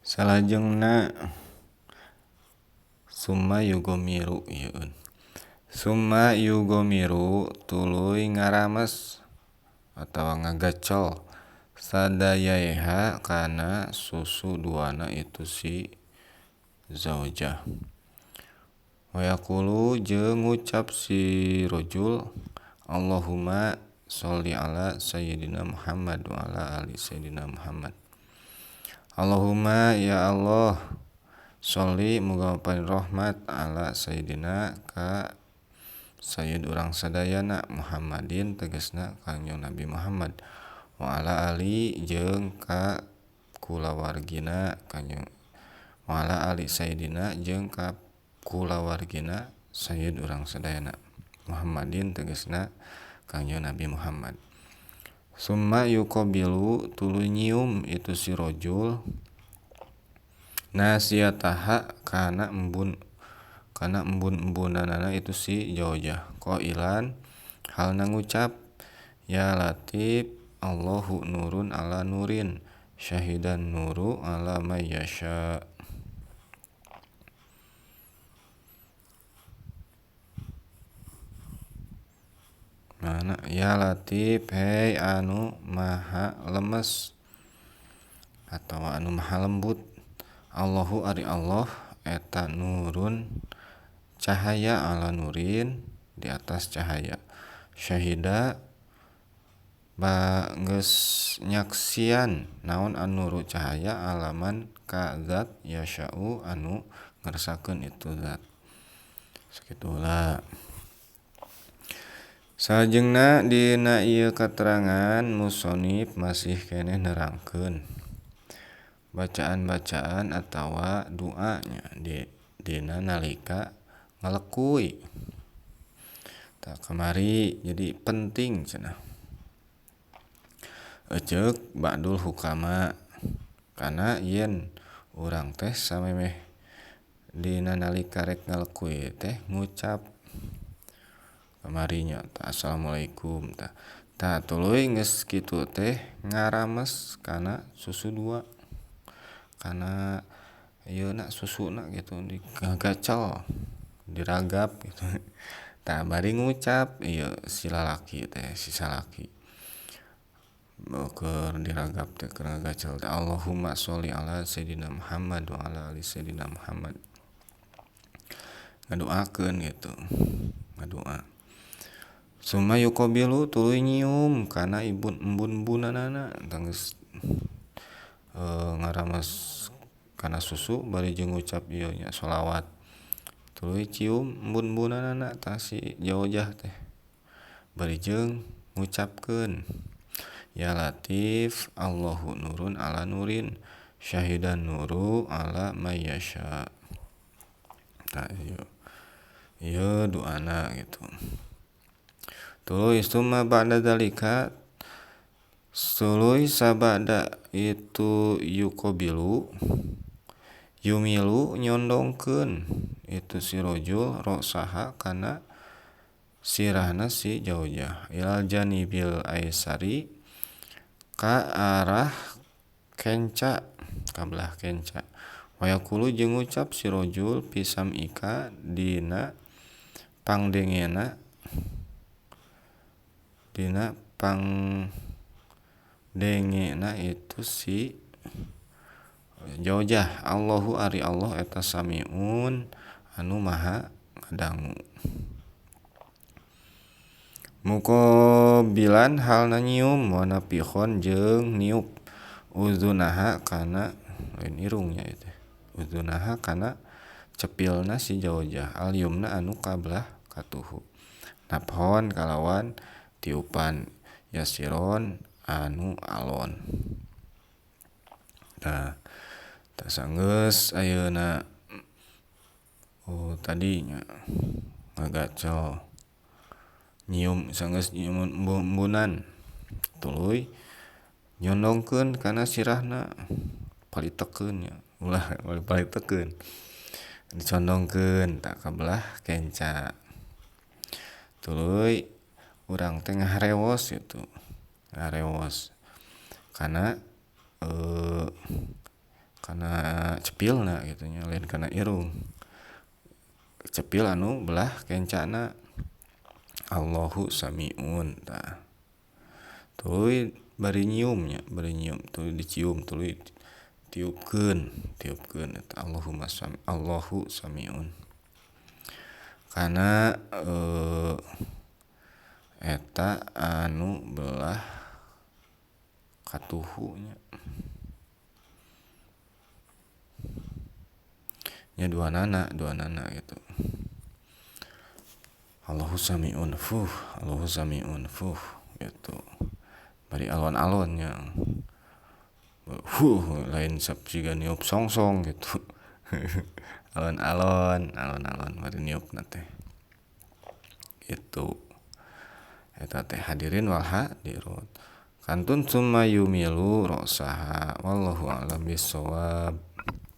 Salajengna summa yugomiru ieueun. Summa yugomiru tuluy ngarames atawa ngagacol sadayaiha kana susu duana itu si zaujah. Wa yaqulu jeung ngucap si rajul Allahumma sholli ala sayyidina Muhammad wa ala ali sayyidina Muhammad. Allahumma ya Allah sholli muga paring rahmat ala sayyidina ka sayyid urang sadayana Muhammadin tegasna Kangjeng Nabi Muhammad wa ala ali jeung ka kulawargina Kangjeng wa ala ali sayyidina jeung ka kulawargina sayyid urang sadayana Muhammadin tegasna Kangjeng Nabi Muhammad. Summa yuqabilu tuluy nyium itu si rajul nasiyataha kana embun-embunanana itu si zaujah qailan halna ngucap ya latif Allahu nurun ala nurin syahidan nuru ala may yasha. Mana ya latif hei anu maha lemes atau anu maha lembut Allahu ari Allah eta nurun cahaya ala nurin di atas cahaya syahida geus nyaksian naon anu nuru cahaya alaman ka zat yasya'u anu ngarsakeun itu zat sakitulah. Salajengna dina ieu katerangan musonif masih keneh nerangkeun bacaan-bacaan atawa duanya dina nalika ngalekuy. Tah kamari jadi penting cenah. Eceuk ba'dul hukama kana yen urang teh samemeh dina nalika rek ngalekuy teh ngucap kamarinya tah assalamualaikum tah tuluy geus kitu teh ngarames kana susu dua kana ayeuna susuna gitu digagacol diragap gitu tah bari ngucap ieu si lalaki teh si salaki keur diragap teh keur ngagacol teh Allahumma sholli ala sayyidina Muhammad wa ala ali sayyidina Muhammad ngadoakeun gitu ngadoa. Summa yuqabilu tuluy nyium kana embun-embunanana geus ngarames kana susu bari jeung ngucap ieu nya sholawat tuluy cium embun-embunanana tah si zaujah teh bari jeung ngucapkeun ya latif Allahu nurun ala nurin syahidan nuru ala may yasha. Tah ieu doana gitu. Tuluy summa ba'da dzalika tuluy sabada itu yuqabilu yumilu nyondongkeun itu si rajul rosaha kana sirahna si zaujah ilal janibil aisari ka arah kenca ka belah kenca wa yaqulu jeung ngucap si rajul pisam ika dina pangdengena itu si zaujah Allahu ari Allah eta samiun anu maha ngadangu. Muqabilan halna nyium wa nafikhon jeung niup uzunaha kana lain irungnya itu uzunaha kana cepilna si zaujah al yumna anu kabelah katuhu nafhon kalawan tiupan yasiron anu alon. Tah sanggeus ayeuna tadinya ngagacol nyium sanggeus nyium embun-embunan tuluy nyondongkeun kana sirahna palitekeun nya ulah palitekeun dicondongkeun tah kabelah kenca tuluy urang teh ngaharewos gitu ngaharewos kana kana cepilna gitu nya, lain kana irung. Cepil anu belah kencana. Allahu samiun tah. Tuluy bari nyiumnya, bari nyium tuluy dicium, tuluy tiupkeun eta Allahu samiun. Kana eta anu belah katuhu nya. Nya duanana gitu. Allahu samiun gitu. Bari alon-alonnya. Lain sapsiga niup songsong gitu. alon-alon bari niupna teh. Gitu. Eta teh hadirin wal hadirut. Kantun summa yumilu ra'saha wallahu a'lam bissawab.